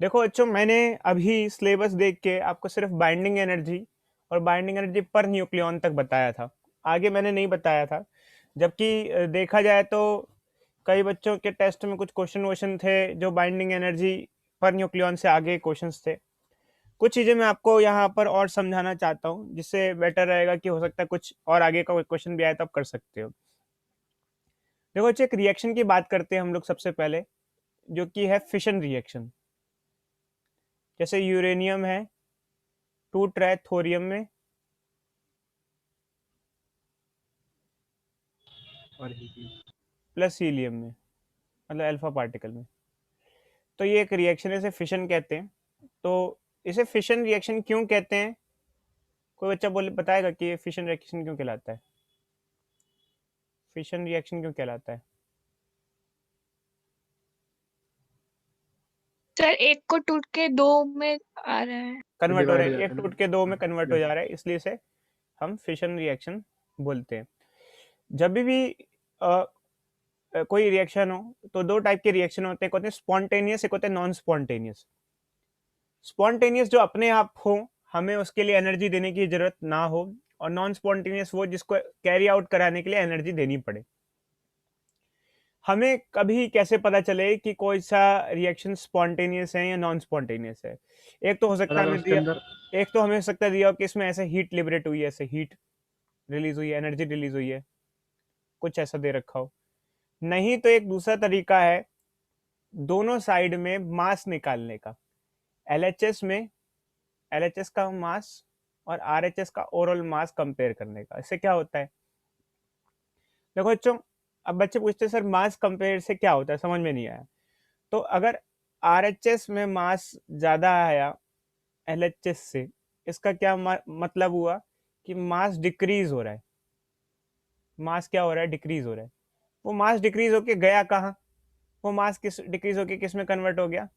देखो बच्चों, मैंने अभी सिलेबस देख के आपको सिर्फ बाइंडिंग एनर्जी और बाइंडिंग एनर्जी पर न्यूक्लियॉन तक बताया था। आगे मैंने नहीं बताया था। जबकि देखा जाए तो कई बच्चों के टेस्ट में कुछ क्वेश्चन थे जो बाइंडिंग एनर्जी पर न्यूक्लियॉन से आगे क्वेश्चंस थे। कुछ चीज़ें मैं आपको यहाँ पर और समझाना चाहता हूँ, जिससे बेटर रहेगा कि हो सकता है कुछ और आगे का क्वेश्चन भी आए तो आप कर सकते हो। देखो बच्चे, एक रिएक्शन की बात करते हैं हम लोग सबसे पहले, जो कि है फिशन रिएक्शन। जैसे यूरेनियम है टूट रहा है थोरियम में और प्लस हीलियम में, मतलब अल्फा पार्टिकल में। तो ये एक रिएक्शन है, इसे फिशन कहते हैं। तो इसे फिशन रिएक्शन क्यों कहते हैं? कोई बच्चा बोले बताएगा कि ये फिशन रिएक्शन क्यों कहलाता है? फिशन रिएक्शन क्यों कहलाता है? सर एक को टूट के दो में आ रहा है। कन्वर्ट हो डिवाइड रहा हो है, एक जाता है टूट के दो में कन्वर्ट हो ना। जा रहा है, इसलिए इसे हम फिशन रिएक्शन बोलते हैं। जब भी कोई रिएक्शन हो तो दो टाइप के रिएक्शन होते हैं, एक होते हैं स्पॉन्टेनियस, एक होते हैं नॉन स्पॉन्टेनियस। स्पॉन्टेनियस जो अपने आप हो, हमें उसके लिए एनर्जी देने की जरूरत ना हो, और नॉन स्पॉन्टेनियस वो जिसको कैरी आउट कराने के लिए एनर्जी देनी पड़े। हमें कभी कैसे पता चले कि कोई सा रिएक्शन स्पॉन्टेनियस है या नॉन स्पॉन्टेनियस है? एक तो हो सकता है अगर हमें उसके दिया, अंदर एक तो हमें हो सकता है दिया हो कि इसमें ऐसे हीट लिबरेट हुई है, ऐसे हीट रिलीज हुई है, एनर्जी रिलीज हुई है, कुछ ऐसा दे रखा हो। नहीं तो एक दूसरा तरीका है दोनों साइड में मास निकालने का। एलएचएस में एलएचएस का मास और आरएचएस का ओवरऑल मास कंपेयर करने का। इससे क्या होता है? देखो बच्चों, अब बच्चे पूछते हैं सर मास कंपेयर से क्या होता है, समझ में नहीं आया। तो अगर आरएचएस में मास ज़्यादा आया एलएचएस से, इसका क्या मतलब हुआ कि मास डिक्रीज हो रहा है। मास क्या हो रहा है? डिक्रीज हो रहा है। वो मास डिक्रीज होके गया कहाँ? वो मास किस डिक्रीज होके किस में कन्वर्ट हो गया?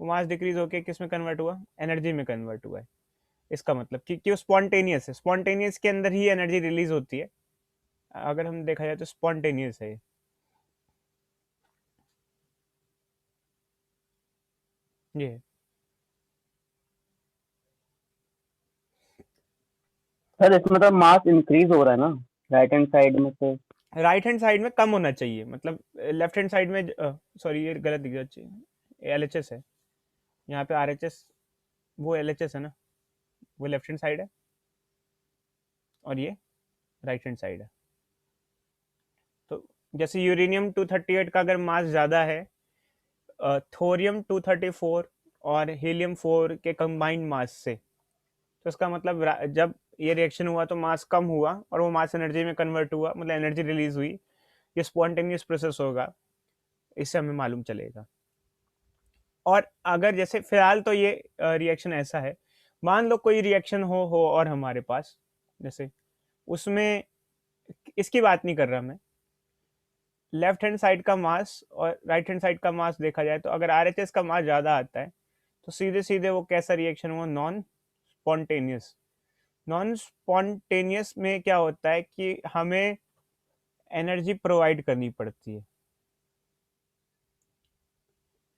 वो मास डिक्रीज होके किस में कन्वर्ट हुआ? एनर्जी में कन्वर्ट हुआ है। इसका मतलब कि वो स्पॉन्टेनियस है, स्पॉन्टेनियस के अंदर ही एनर्जी रिलीज होती है। अगर हम देखा जाए तो स्पॉन्टेनियस है ये। सर इसमें तो मास इंक्रीज हो रहा है ना, राइट हैंड साइड में से। राइट हैंड साइड में कम होना चाहिए, मतलब लेफ्ट हैंड साइड में सॉरी ये गलत दिख जाए, एलएचएस है यहाँ पे, आरएचएस वो एलएचएस है ना, वो लेफ्ट हैंड साइड है और ये राइट हैंड साइड है। तो जैसे यूरेनियम 238 का अगर मास ज़्यादा है थोरियम 234 और हीलियम 4 के कंबाइंड मास से, तो इसका मतलब जब ये रिएक्शन हुआ तो मास कम हुआ और वो मास एनर्जी में कन्वर्ट हुआ, मतलब एनर्जी रिलीज हुई। ये स्पॉन्टेनियस प्रोसेस होगा, इससे हमें मालूम चलेगा। और अगर जैसे फिलहाल तो ये रिएक्शन ऐसा है, मान लो कोई रिएक्शन हो और हमारे पास, जैसे उसमें, इसकी बात नहीं कर रहा मैं, लेफ्ट हैंड साइड का मास और राइट हैंड साइड का मास देखा जाए तो अगर आरएचएस का मास ज़्यादा आता है तो सीधे सीधे वो कैसा रिएक्शन हुआ? Non spontaneous. नॉन स्पॉन्टेनियस में क्या होता है कि हमें एनर्जी प्रोवाइड करनी पड़ती है।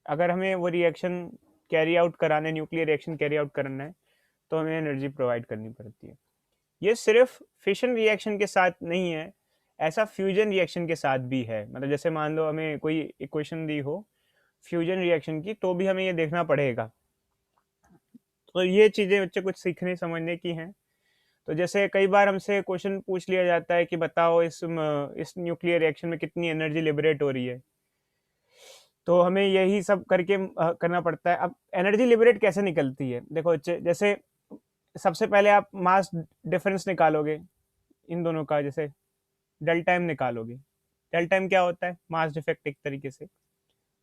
अगर हमें वो रिएक्शन कैरी आउट कराना है, न्यूक्लियर रिएक्शन कैरी आउट करना है, तो हमें एनर्जी प्रोवाइड करनी पड़ती है। ये सिर्फ फिशन रिएक्शन के साथ नहीं है, ऐसा फ्यूजन रिएक्शन के साथ भी है। मतलब जैसे मान लो हमें कोई इक्वेशन दी हो फ्यूजन रिएक्शन की, तो भी हमें ये देखना पड़ेगा। तो ये चीज़ें बच्चे कुछ सीखने समझने की हैं। तो जैसे कई बार हमसे क्वेश्चन पूछ लिया जाता है कि बताओ इस न्यूक्लियर रिएक्शन में कितनी एनर्जी लिबरेट हो रही है, तो हमें यही सब करके करना पड़ता है। अब एनर्जी लिबरेट कैसे निकलती है? देखो बच्चे, जैसे सबसे पहले आप मास डिफरेंस निकालोगे इन दोनों का, जैसे डेल्टा एम निकालोगे। डेल्टा एम क्या होता है? मास डिफेक्ट एक तरीके से।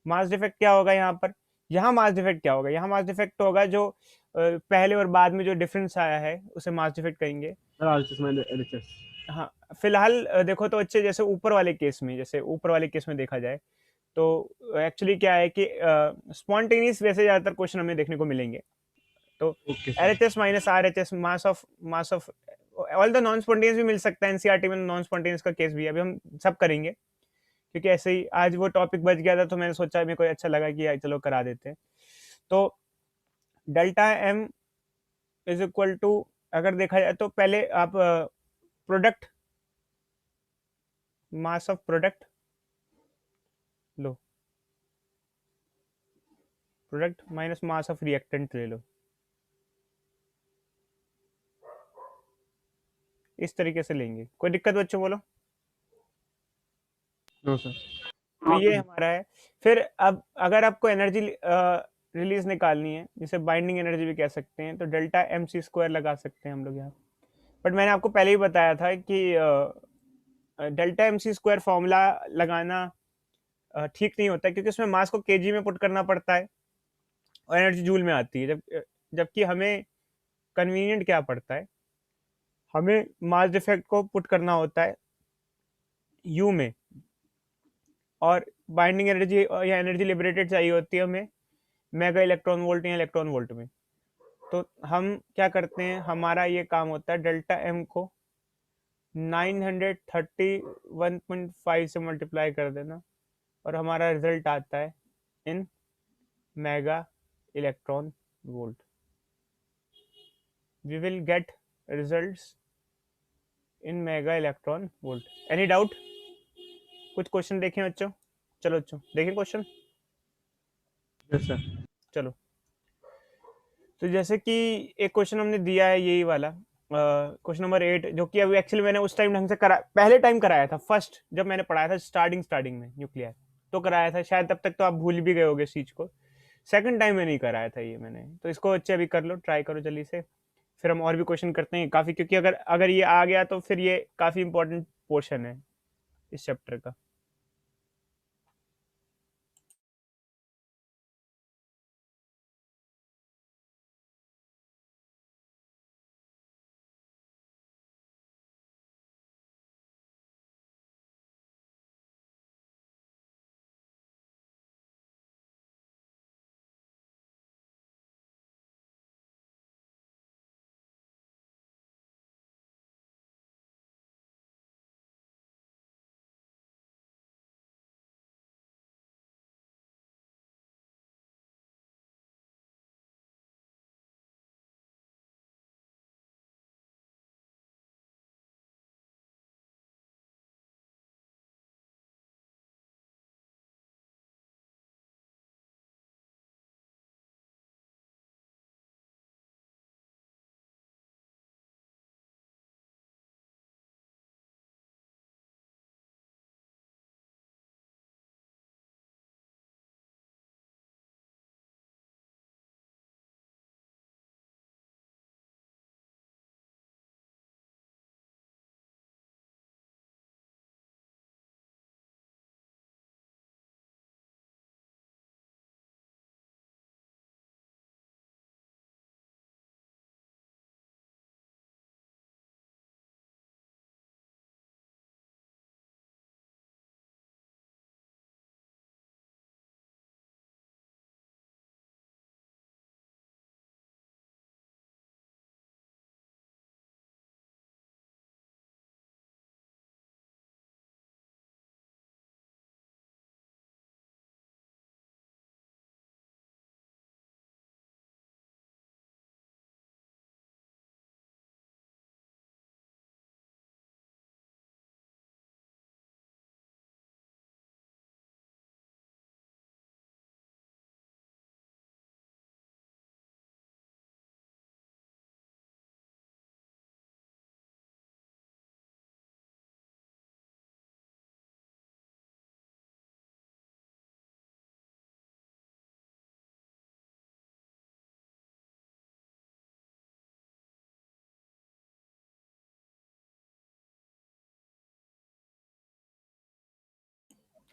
मास डिफेक्ट क्या होगा यहाँ पर? यहाँ मास डिफेक्ट क्या होगा? यहाँ मास डिफेक्ट होगा जो पहले और बाद में जो डिफरेंस आया है उसे मास डिफेक्ट कहेंगे। LHS हाँ, फिलहाल देखो तो बच्चे, जैसे ऊपर वाले केस में, जैसे ऊपर वाले केस में देखा जाए तो एक्चुअली क्या है कि स्पॉन्टेनियस वैसे ज़्यादातर क्वेश्चन हमें देखने को मिलेंगे। तो okay L sir. H S minus R H S mass of all the non spontaneous भी मिल सकता है। एनसीईआरटी में नॉन स्पॉन्टेनियस का केस भी है, अभी हम सब करेंगे, क्योंकि ऐसे ही आज वो टॉपिक बच गया था तो मैंने सोचा मेरे को अच्छा लगा कि चलो करा देते हैं। तो delta M is equal to, अगर देखा जाए तो पहले आप प्रोडक्ट, मास ऑफ प्रोडक्ट लो, product minus mass of reactant ले लो, इस तरीके से लेंगे। कोई दिक्कत बच्चों बोलो? No, sir. तो ये हमारा है। फिर अब अगर आपको एनर्जी रिलीज निकालनी है, जिसे बाइंडिंग एनर्जी भी कह सकते हैं, तो डेल्टा एम सी स्क्वायर लगा सकते हैं हम लोग यहाँ। बट मैंने आपको पहले ही बताया था कि delta M C square formula लगाना ठीक नहीं होता, क्योंकि उसमें मास को केजी में पुट करना पड़ता है और एनर्जी जूल में आती है। जबकि हमें कन्वीनियंट क्या पड़ता है, हमें मास डिफेक्ट को पुट करना होता है यू में, और बाइंडिंग एनर्जी या एनर्जी लिबरेटेड चाहिए होती है हमें मेगा इलेक्ट्रॉन वोल्ट या इलेक्ट्रॉन वोल्ट में। तो हम क्या करते हैं, हमारा ये काम होता है डेल्टा एम को 931.5 से मल्टीप्लाई कर देना, और हमारा रिजल्ट आता है in mega electron volt. We will get results in mega electron volt. Any doubt? कुछ क्वेश्चन देखें बच्चों? चलो बच्चों देखें क्वेश्चन। Yes, sir. चलो, तो जैसे कि एक क्वेश्चन हमने दिया है यही वाला, क्वेश्चन नंबर 8, जो कि अभी एक्चुअली मैंने उस टाइम ढंग से करा, पहले टाइम कराया था, फर्स्ट जब मैंने पढ़ाया था स्टार्टिंग में न्यूक्लियर, तो कराया था शायद, तब तक तो आप भूल भी गए होगे इस चीज को। सेकंड टाइम में नहीं कराया था ये मैंने, तो इसको अच्छे अभी कर लो, ट्राई करो जल्दी से, फिर हम और भी क्वेश्चन करते हैं काफी, क्योंकि अगर अगर ये आ गया तो फिर ये काफी इंपॉर्टेंट पोर्शन है इस चैप्टर का।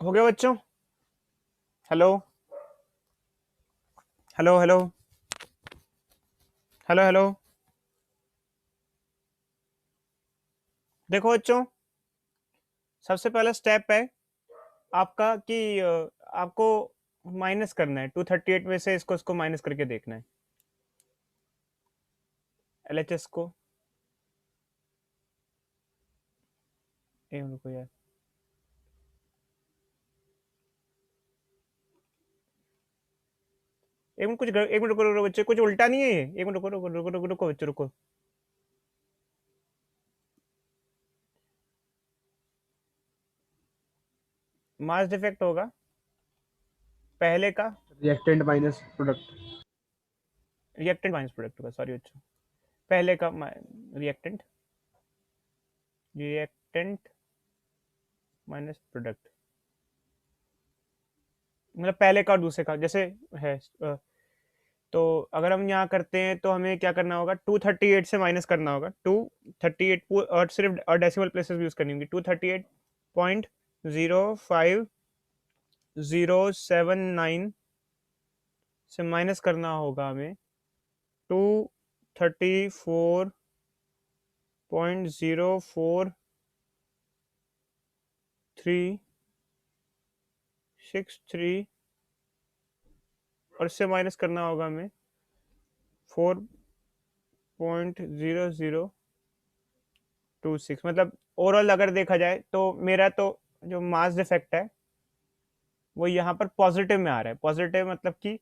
हो गया बच्चों? Hello hello hello hello hello, देखो बच्चों, सबसे पहला स्टेप है आपका कि आपको माइनस करना है 238 में से, इसको माइनस करके देखना है एलएचएस को। रुको यार, एक मिनट एक मिनट रुको बच्चे, कुछ उल्टा नहीं है ये, एक मिनट रुको रुको रुको रुको रुको बच्चे रुको। मास डिफेक्ट होगा पहले का, reactant minus product. Reactant minus product होगा, सॉरी बच्चों, पहले का रिएक्टेंट, रिएक्टेंट माइनस प्रोडक्ट, मतलब पहले का और दूसरे का जैसे है। तो अगर हम यहाँ करते हैं तो हमें क्या करना होगा, 238 से माइनस करना होगा, 238 और सिर्फ और डेसिमल प्लेसेस यूज करनी होंगी, 238.05079 से माइनस करना होगा हमें 234.04363 और इससे माइनस करना होगा हमें 4.0026। मतलब ओवरऑल अगर देखा जाए तो मेरा तो जो मास डिफेक्ट है वो यहाँ पर पॉजिटिव में आ रहा है। पॉजिटिव मतलब कि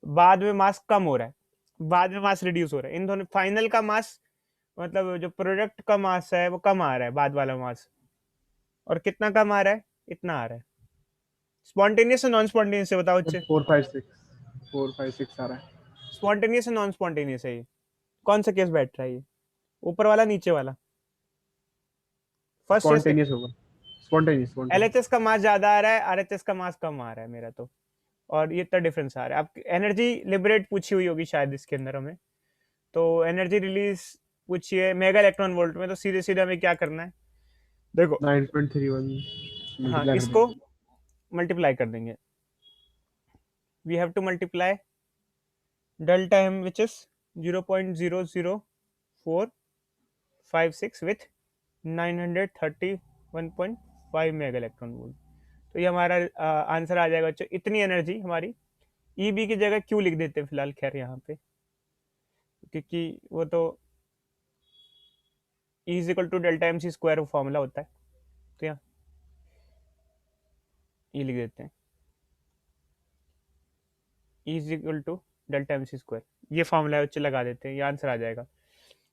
बाद में मास कम हो रहा है, बाद में मास रिड्यूस हो रहा है। इन दोनों फाइनल का मास, मतलब जो प्रोडक्ट का मास है वो कम आ रहा है, बाद वाला मास। और कितना कम आ रहा है, इतना आ रहा है। स्पॉन्टेनियस और नॉन स्पॉन्टेनियस से बताओ बच्चे। 456 आ रहा है। स्पॉन्टेनियस और नॉन स्पॉन्टेनियस है ये, कौन सा केस बैठ रहा है ये, ऊपर वाला नीचे वाला, फर्स्ट या स्पॉन्टेनियस होगा, स्पॉन्टेनियस। एलएचएस का मास ज्यादा आ रहा है, आरएचएस का मास कम आ रहा है मेरा तो, और ये इतना डिफरेंस आ रहा है। आप एनर्जी लिबरेट पूछी हुई होगी शायद इसके अंदर हमें, तो एनर्जी रिलीज पूछिए मेगा इलेक्ट्रॉन वोल्ट में, तो सीधे सीधे हमें क्या करना है, देखो 9.31 हाँ मल्टीप्लाई कर इसको देंगे। मल्टीप्लाई कर देंगे। We have to multiply delta M which is 0.00456 with 931.5 mega electron volt. तो ये हमारा आंसर आ जाएगा बच्चों। इतनी एनर्जी हमारी ईबी की जगह क्यों लिख देते हैं फिलहाल, खैर यहाँ पे, क्योंकि वो तो E is equal to delta M C square formula होता है, तो यहाँ ये लिख देते हैं, E is equal to delta M C square, ये फॉर्मूला है बच्चे, लगा देते हैं, ये आंसर आ जाएगा।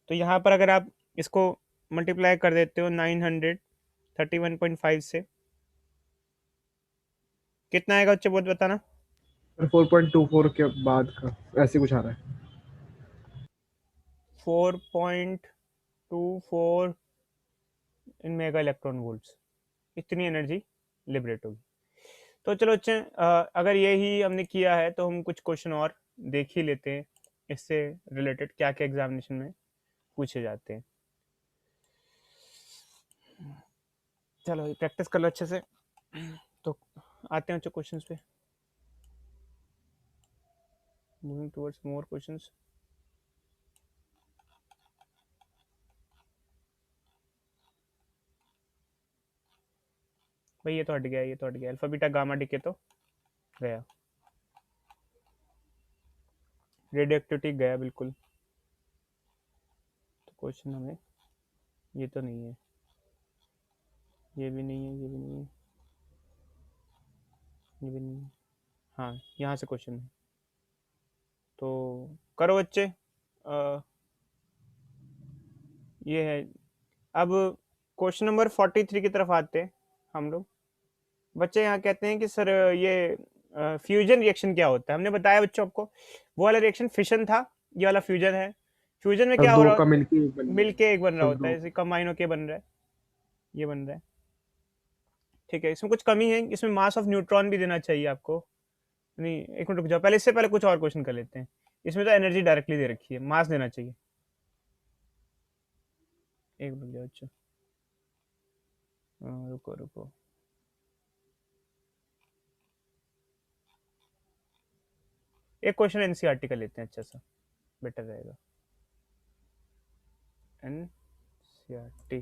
तो यहाँ पर अगर आप इसको मल्टीप्लाई कर देते हो 931.5 से, कितना आएगा बच्चे बहुत बताना। 4.24 के बाद का ऐसे कुछ आ रहा है। 4.24 इन मेगा इलेक्ट्रॉन वोल्ट्स, इतनी एनर्जी लिबरेट होगी। तो चलो बच्चे, अगर यही हमने किया है तो हम कुछ क्वेश्चन और देख ही लेते हैं इससे रिलेटेड, क्या क्या एग्जामिनेशन में पूछे जाते हैं। चलो प्रैक्टिस कर लो अच्छे से। तो आते हैं अच्छे क्वेश्चंस पे, मूविंग टुवर्ड्स मोर क्वेश्चंस। भाई ये तो हट गया, ये तो हट गया, अल्फा बीटा गामा डीके तो गया, रेडियोएक्टिविटी गया बिल्कुल। तो क्वेश्चन हमें ये तो नहीं है, ये भी नहीं है, ये भी नहीं है, ये भी नहीं है। हाँ यहाँ से क्वेश्चन है, तो करो बच्चे। ये है, अब क्वेश्चन नंबर 43 की तरफ आते हैं हम लोग। बच्चे यहाँ कहते हैं कि सर ये फ्यूजन रिएक्शन क्या होता है। हमने बताया बच्चों आपको, वो वाला रिएक्शन फिशन था, ये वाला फ्यूजन है। फ्यूजन में क्या सब हो दो रहा का है, मिलके एक बन गया। मिलके एक बन रहा सब होता दो है, जैसे कंबाइन होके बन रहा है, ये बन रहा है। ठीक है, इसमें कुछ कमी है, इसमें मास ऑफ न्यूट्रॉन भी देना चाहिए आपको। नहीं एक मिनट रुक जाओ, पहले इससे पहले कुछ और क्वेश्चन कर लेते हैं। इसमें तो एनर्जी डायरेक्टली दे रखी है, मास देना चाहिए। एक मिनट जाओ बच्चों, रुको रुको, एक क्वेश्चन एनसीईआरटी का लेते हैं, अच्छा सा बेटर रहेगा। एनसीईआरटी,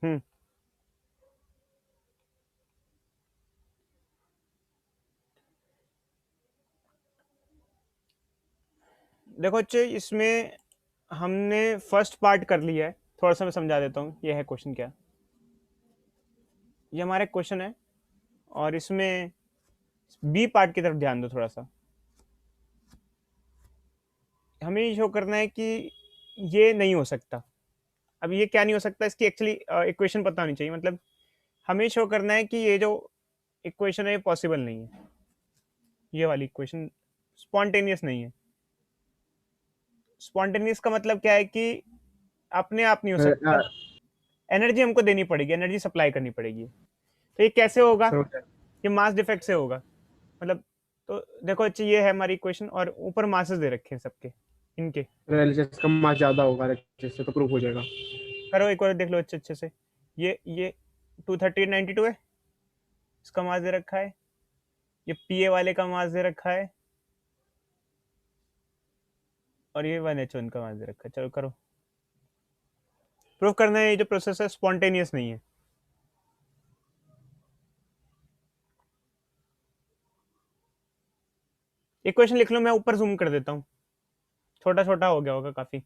हम्म देखो बच्चे, इसमें हमने फर्स्ट पार्ट कर लिया है, थोड़ा सा मैं समझा देता हूँ ये है क्वेश्चन क्या। ये हमारा क्वेश्चन है, और इसमें बी पार्ट की तरफ ध्यान दो थोड़ा सा। हमें ये शो करना है कि ये नहीं हो सकता। अब ये क्या नहीं हो सकता, इसकी एक्चुअली इक्वेशन पता होनी चाहिए। मतलब हमें शो करना है कि ये जो इक्वेशन है ये पॉसिबल नहीं है, ये वाली इक्वेशन स्पॉन्टेनियस नहीं है। स्पॉन्टेनियस का मतलब क्या है कि अपने आप नहीं हो सकता, एनर्जी हमको देनी पड़ेगी, एनर्जी सप्लाई करनी पड़ेगी। तो ये कैसे होगा, सर हो गया ये मास डिफेक्ट से होगा। मतलब तो देखो अच्छा, ये है हमारी इक्वेशन, और ऊपर मासेस दे रखे हैं सबके इनके। एलएचएस का मास ज्यादा होगा एलएचएस से तो प्रूफ हो जाएगा। करो एक बार देख लो अच्छे अच्छे से। ये 23892 है, इसका मास दे रखा है। ये पीए वाले का मास दे रखा है, और ये 1H1 का मास दे रखा है। चलो करो, प्रूफ करना है ये जो प्रोसेस है स्पॉन्टेनियस नहीं है। इक्वेशन लिख लो, मैं ऊपर जूम कर देता हूँ, छोटा छोटा हो गया होगा काफी।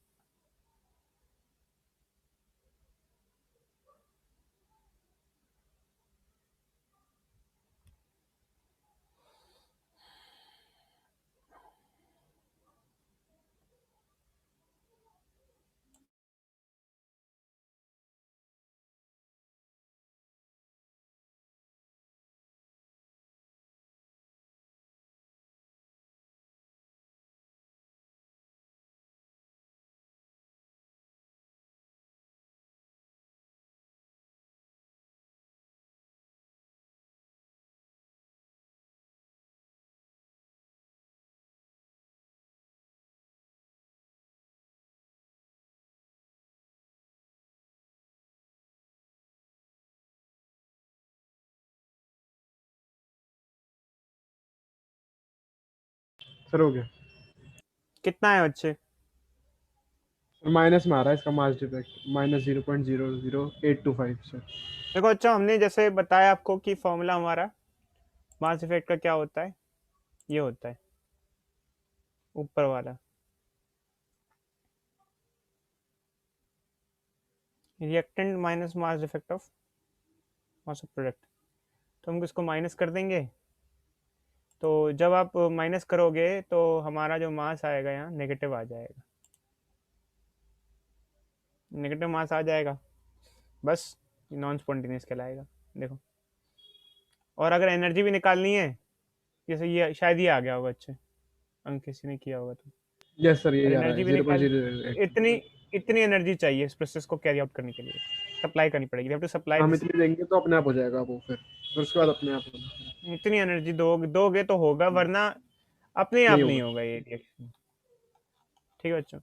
सर हो गया। कितना है बच्चे? माइनस में आ रहा है इसका मास डिफेक्ट, -0.00825 सर। देखो अच्छा, हमने जैसे बताया आपको कि फॉर्मूला हमारा मास इफेक्ट का क्या होता है, ये होता है ऊपर वाला, reactant minus mass effect of mass of product. तो हम इसको माइनस कर देंगे, तो जब आप माइनस करोगे तो हमारा जो मास आएगा यहाँ नेगेटिव आ जाएगा, नेगेटिव मास आ जाएगा, बस नॉन स्पॉन्टेनियस कहलाएगा। देखो, और अगर एनर्जी भी निकालनी है, जैसे ये शायद ये आ गया होगा, अच्छे अंक किसी ने किया होगा तो। यस सर और यही आ रहा एनर्जी है भी जीरो पॉइंट निकाल, जीरो तो एट इतनी इतनी एनर्जी चाहिए इस प्रोसेस को कैरी आउट करने के लिए, सप्लाई करनी पड़ेगी, हैव टू सप्लाई हम दिस। इतनी देंगे तो अपने आप हो जाएगा वो, फिर उसके बाद अपने आप होगा। इतनी एनर्जी दोगे तो होगा, वरना अपने नहीं आप नहीं होगा। होगा ये रिएक्शन। ठीक है बच्चों,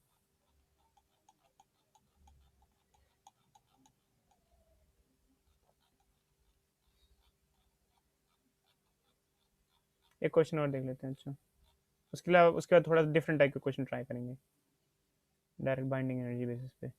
एक क्वेश्चन और देख लेते हैं। अच्छा, उसके बाद थोड़ा डिफरेंट टाइप के क्वेश्चन ट्राई करेंगे, डायरेक्ट बाइंडिंग एनर्जी बेसिस पे।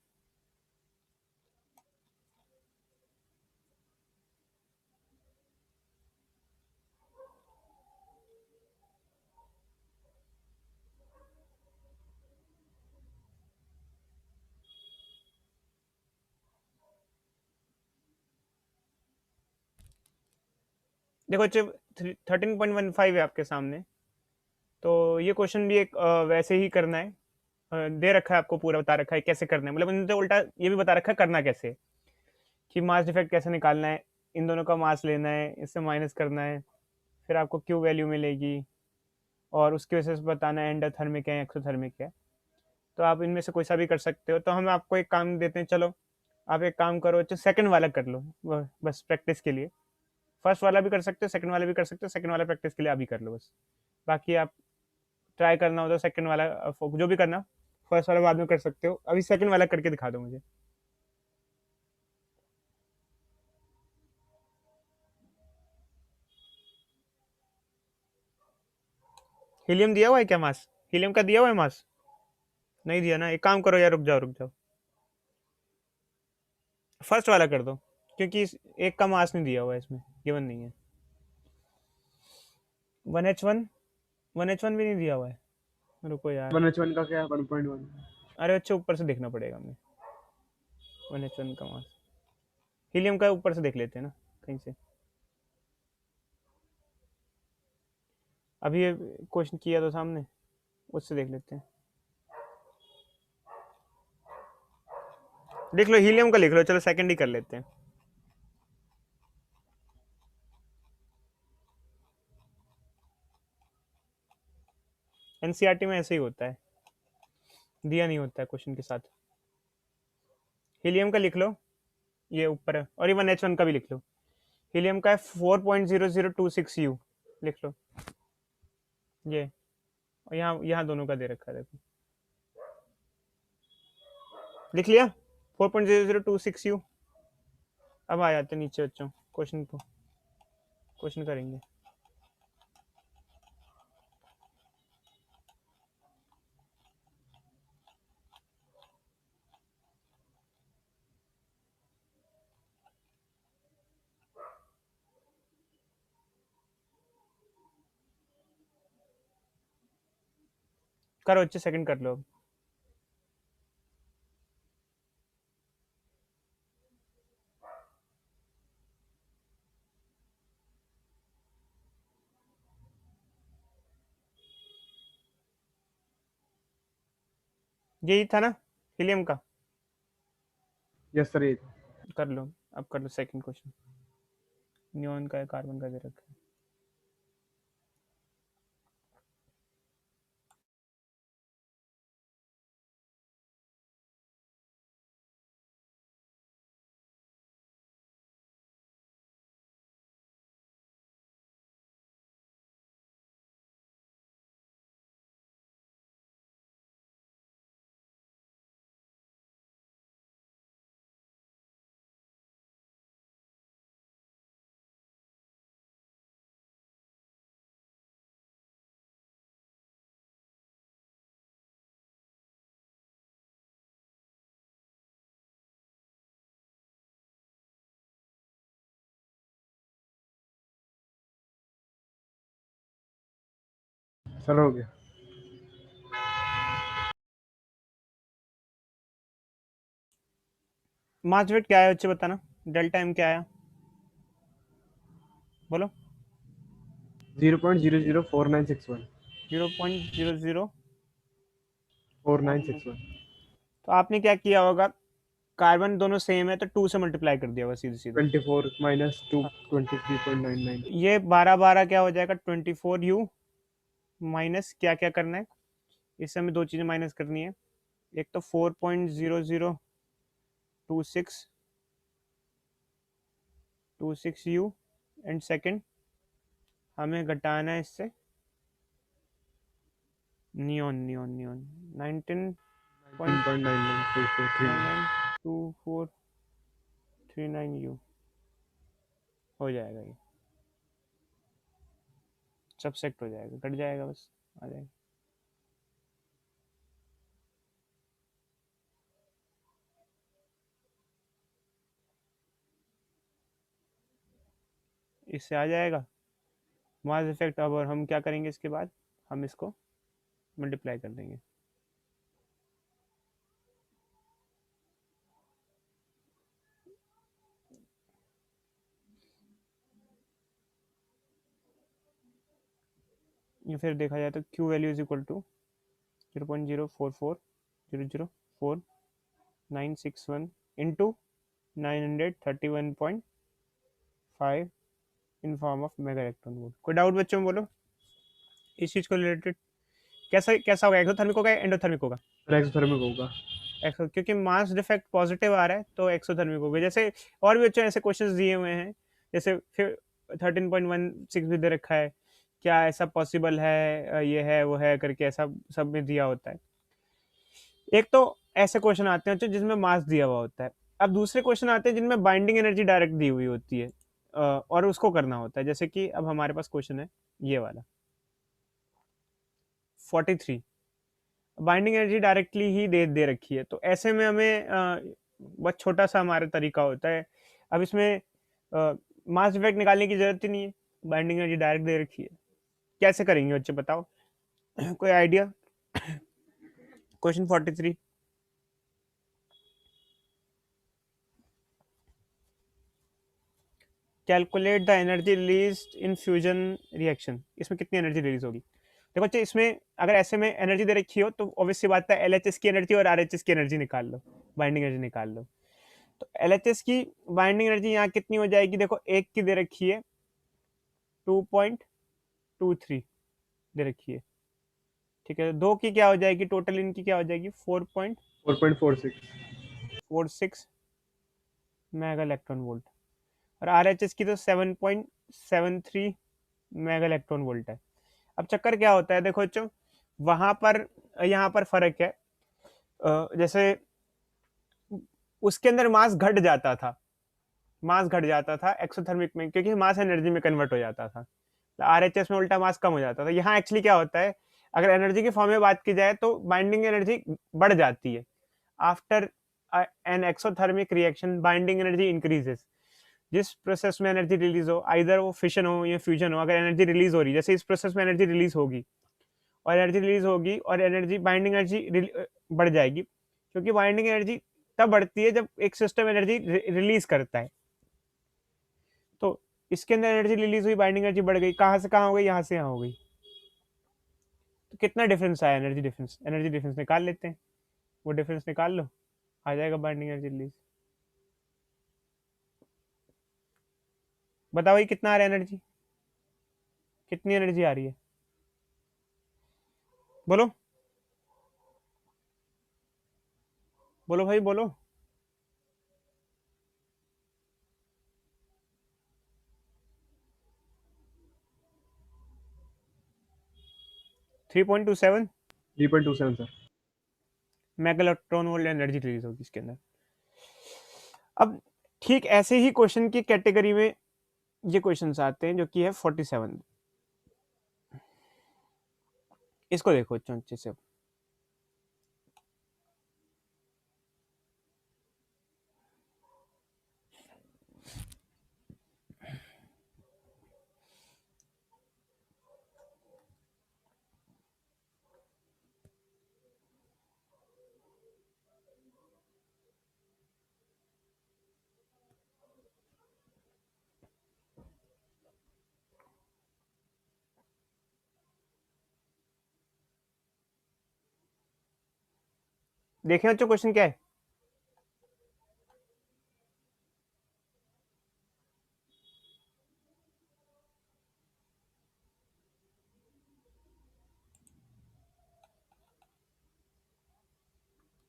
देखो बच्चे, 13.15 है आपके सामने। तो ये क्वेश्चन भी एक वैसे ही करना है। दे रखा है आपको, पूरा बता रखा है कैसे करना है। मतलब उन्होंने तो उल्टा ये भी बता रखा है करना कैसे है, कि मास डिफेक्ट कैसे निकालना है। इन दोनों का मास लेना है, इससे माइनस करना है, फिर आपको क्यू वैल्यू मिलेगी, और उसकी वजह से बताना है एंडोथर्मिक है एक्सोथर्मिक है। तो आप इनमें से कोई सा भी कर सकते हो। तो हम आपको एक काम देते हैं, चलो आप एक काम करो, अच्छा सेकंड वाला कर लो, बस प्रैक्टिस के लिए। फर्स्ट वाला भी कर सकते हो, सेकंड वाला भी कर सकते हो, सेकंड वाला प्रैक्टिस के लिए अभी कर लो बस। बाकी आप ट्राई करना हो तो सेकंड वाला, जो भी करना, फर्स्ट वाला बाद में कर सकते हो। अभी सेकंड वाला करके दिखा दो मुझे। हीलियम दिया हुआ है क्या मास? हीलियम का दिया हुआ है मास? नहीं दिया ना, एक काम करो यार, रुक जाओ रुक जाओ। फर्स्ट वाला कर दो, क्योंकि एक का मास नहीं दिया हुआ है इसमें, गिवन नहीं है। 1H1 1H1 भी नहीं दिया हुआ है। रुको यार, 1H1 का क्या है? 1.1। अरे अच्छा ऊपर से देखना पड़ेगा हमें। 1H1 का मास, हीलियम का ऊपर से देख लेते हैं ना कहीं से। अभी ये क्वेश्चन किया तो सामने, उससे देख लेते हैं। लिख लो, हीलियम का लिख लो, चलो सेकंड ही कर लेते हैं। एनसीईआरटी में ऐसे ही होता है, दिया नहीं होता है क्वेश्चन के साथ। हीलियम का लिख लो, ये ऊपर है, और ये 1H1 का भी लिख लो। हीलियम का है 4.0026 U, लिख लो ये। और यहाँ यहाँ दोनों का दे रखा है, देखो लिख लिया 4.0026 U। अब आ जाते नीचे बच्चों, क्वेश्चन को क्वेश्चन करेंगे। करो अच्छे, सेकंड कर लो अब। यही था ना हीलियम का? यस सर, ये कर लो, अब कर लो सेकंड क्वेश्चन। नियॉन का है, कार्बन का दे रखा है। सर हो गया। मास वेट क्या है बच्चे बताना, डेल्टा एम क्या आया बोलो। 0.004961। 0.00। 4961। तो आपने क्या किया होगा, कार्बन दोनों सेम है तो 2 से मल्टीप्लाई कर दिया होगा सीधे सीधे। 24 माइनस 2 हाँ, 23.99। ये 12 क्या हो जाएगा, 24U माइनस क्या क्या करना है, इससे हमें दो चीज़ें माइनस करनी है। एक तो 4.0026 U, एंड सेकंड हमें घटाना है इससे नियॉन नियॉन नियॉन 19.992439 हो जाएगा, ये सबसेक्ट हो जाएगा, कट जाएगा, बस आ जाएगा। इससे आ जाएगा मास इफेक्ट। अब और हम क्या करेंगे इसके बाद, हम इसको मल्टीप्लाई कर देंगे। ये फिर देखा जाए तो Q value is equal to 0.044004 into 931.5 in form of mega electron volt. कोई डाउट बच्चों में बोलो इस चीज़ को रिलेटेड? कैसा कैसा होगा, एक्सोथर्मिक होगा या एंडोथर्मिक होगा? सर एक्सोथर्मिक होगा। एक्सो, क्योंकि मास डिफेक्ट पॉजिटिव आ रहा है तो एक्सोथर्मिक होगा। जैसे और भी बच्चों ऐसे क्वेश्चंस दिए हुए हैं, जैसे फिर 13.16 भी दे रखा है, क्या ऐसा पॉसिबल है, ये है वो है करके, ऐसा सब में दिया होता है। एक तो ऐसे क्वेश्चन आते हैं जिसमें मास दिया हुआ होता है। अब दूसरे क्वेश्चन आते हैं जिनमें बाइंडिंग एनर्जी डायरेक्ट दी हुई होती है, और उसको करना होता है। जैसे कि अब हमारे पास क्वेश्चन है ये वाला 43, बाइंडिंग एनर्जी डायरेक्टली ही दे रखी है, तो ऐसे में हमें बहुत छोटा सा हमारा तरीका होता है। अब इसमें मास इफेक्ट निकालने की जरूरत ही नहीं है, बाइंडिंग एनर्जी डायरेक्ट दे रखी है। कैसे करेंगे बच्चे बताओ? कोई idea? Question 43। Calculate the energy release in fusion reaction. इसमें कितनी एनर्जी रिलीज होगी? देखो बच्चे, इसमें अगर ऐसे में एनर्जी दे रखी हो तो ऑब्वियस सी बात है एलएचएस की एनर्जी और आरएचएस की एनर्जी निकाल लो, बाइंडिंग एनर्जी निकाल लो। तो एलएचएस की बाइंडिंग एनर्जी यहाँ कितनी हो जाएगी? देखो एक की दे रखी है 2.23 दे रखी है, ठीक है। दो की क्या हो जाएगी? टोटल इनकी क्या हो जाएगी? 4.46। 4.46 मेगा इलेक्ट्रॉन वोल्ट। और आरएचएस की तो 7.73 मेगा इलेक्ट्रॉन वोल्ट है। अब चक्कर क्या होता है देखो बच्चों, वहां पर यहाँ पर फर्क है। जैसे उसके अंदर मास घट जाता था, मास घट जाता था एक्सोथर्मिक में, क्योंकि मास एनर्जी में कन्वर्ट हो जाता था। आरएचएस में उल्टा मास कम हो जाता था। यहाँ एक्चुअली क्या होता है, अगर एनर्जी की फॉर्म में बात की जाए तो बाइंडिंग एनर्जी बढ़ जाती है। After an exothermic reaction binding energy increases. जिस प्रोसेस में एनर्जी रिलीज हो, आइदर वो फिशन हो या फ्यूजन हो, अगर एनर्जी रिलीज हो रही है, जैसे इस प्रोसेस में एनर्जी रिलीज होगी और एनर्जी बाइंडिंग एनर्जी बढ़ जाएगी, क्योंकि बाइंडिंग एनर्जी तब बढ़ती है जब एक सिस्टम एनर्जी रिलीज करता है। तो इसके अंदर एनर्जी रिलीज हुई, बाइंडिंग एनर्जी बढ़ गई, कहाँ से कहाँ हो गई? यहाँ से यहाँ हो गई। तो कितना डिफरेंस आया? एनर्जी डिफरेंस निकाल लेते हैं। वो डिफरेंस निकाल लो, आ जाएगा बाइंडिंग एनर्जी रिलीज। बताओ ये कितना आ रहा है एनर्जी? कितनी एनर्जी आ रही है? बोलो बोलो भाई बोलो। 3.27 3.27 sir. Mega electron volt energy release होगी इसके अंदर। अब ठीक ऐसे ही क्वेश्चन की कैटेगरी में ये क्वेश्चंस आते हैं, जो कि है 47। इसको देखो अच्छे से। देखें बच्चों क्वेश्चन क्या है।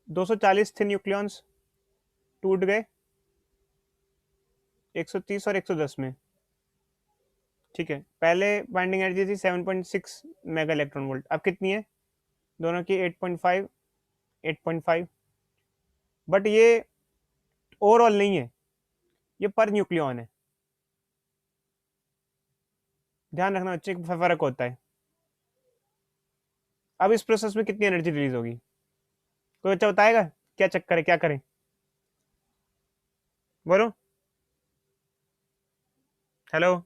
दो सौ चालीस थे न्यूक्लियॉन्स, टूट गए 130 और 110 में, ठीक है। पहले बाइंडिंग एनर्जी थी 7.6 मेगा इलेक्ट्रॉन वोल्ट, अब कितनी है? दोनों की 8.5 8.5। बट ये ओवरऑल नहीं है, ये पर न्यूक्लियॉन है। ध्यान रखना बच्चे, फर्क होता है। अब इस प्रोसेस में कितनी एनर्जी रिलीज होगी? कोई बच्चा बताएगा? क्या चक्कर है, क्या करें? बोलो। हेलो।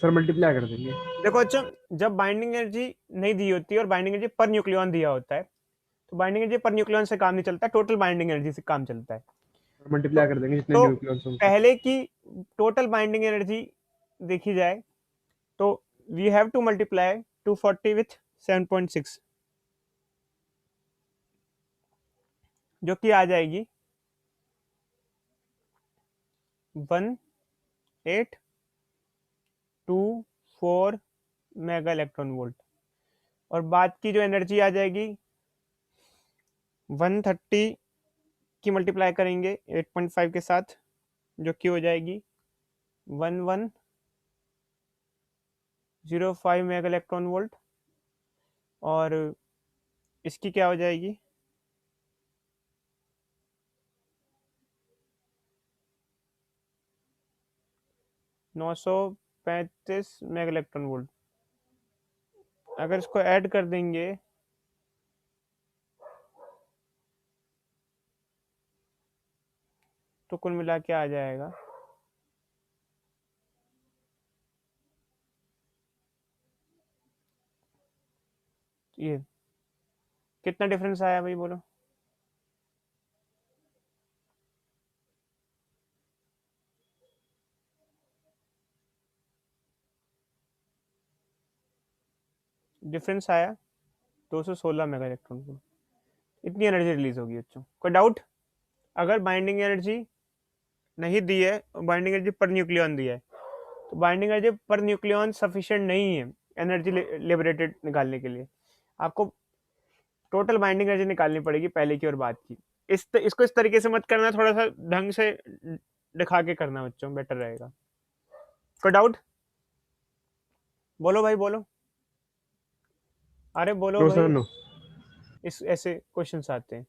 सर मल्टीप्लाई कर देंगे। देखो बच्चों, जब बाइंडिंग एनर्जी नहीं दी होती है और बाइंडिंग एनर्जी पर न्यूक्लियॉन दिया होता है, तो बाइंडिंग एनर्जी पर न्यूक्लियॉन से काम नहीं चलता, टोटल बाइंडिंग एनर्जी से काम चलता है। तो, मल्टीप्लाई कर देंगे जितने तो न्यूक्लियॉन्स होंगे। पहले की टोटल बाइंडिंग एनर्जी देखी जाए तो we have to multiply 240 with 7.6, जो कि आ जाएगी 1824 मेगा इलेक्ट्रॉन वोल्ट। और बाद की जो एनर्जी आ जाएगी 130 की मल्टीप्लाई करेंगे 8.5 के साथ, जो कि हो जाएगी 1105 मेगा इलेक्ट्रॉन वोल्ट। और इसकी क्या हो जाएगी? 935 मेगा इलेक्ट्रॉन वोल्ट। अगर इसको ऐड कर देंगे तो कुल मिला के आ जाएगा ये। कितना डिफरेंस आया भाई बोलो? डिफरेंस आया 216 मेगा इलेक्ट्रॉन को, इतनी एनर्जी रिलीज होगी बच्चों। कोई डाउट? अगर बाइंडिंग एनर्जी नहीं दी है, बाइंडिंग एनर्जी पर न्यूक्लियन दी है, तो binding energy per nucleon sufficient नहीं है एनर्जी लिबरेटेड निकालने के लिए। आपको टोटल बाइंडिंग एनर्जी निकालनी पड़ेगी पहले की और बाद की। इसको इस तरीके से मत करना, थोड़ा सा ढंग से दिखा के करना बच्चों, बेटर रहेगा। कोई डाउट? बोलो भाई बोलो, अरे बोलो नो भाई। सर नो। इस ऐसे क्वेश्चंस आते हैं।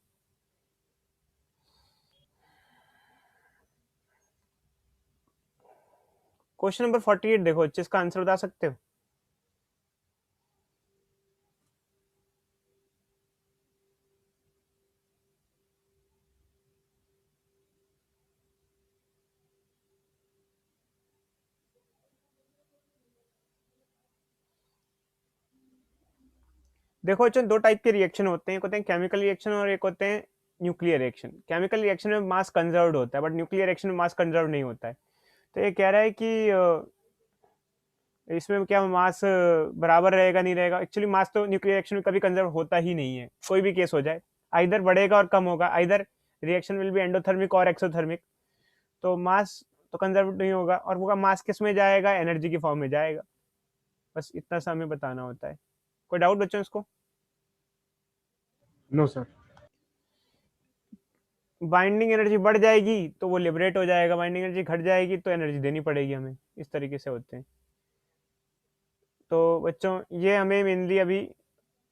क्वेश्चन नंबर 48 देखो, इसका आंसर बता सकते हो? देखो बच्चों, दो टाइप के रिएक्शन होते हैं, एक होते हैं केमिकल रिएक्शन और एक होते हैं न्यूक्लियर रिएक्शन। केमिकल रिएक्शन में मास कंजर्व्ड होता है, बट न्यूक्लियर रिएक्शन में मास कंजर्व नहीं होता है। तो ये कह रहा है कि इसमें क्या मास बराबर रहेगा नहीं रहेगा? एक्चुअली मास तो न्यूक्लियर रिएक्शन में कभी कंजर्व होता ही नहीं है, कोई भी केस हो जाए, आइदर बढ़ेगा और कम होगा, either reaction will be endothermic और एक्सोथर्मिक। तो मास तो कंजर्व नहीं होगा, और वो मास किस में जाएगा? एनर्जी की फॉर्म में जाएगा। बस इतना सा हमें बताना होता है। कोई डाउट बच्चों इसको? No sir. बाइंडिंग एनर्जी बढ़ जाएगी तो वो लिबरेट हो जाएगा, बाइंडिंग एनर्जी घट जाएगी तो एनर्जी देनी पड़ेगी हमें। इस तरीके से होते हैं। तो बच्चों ये हमें मेनली अभी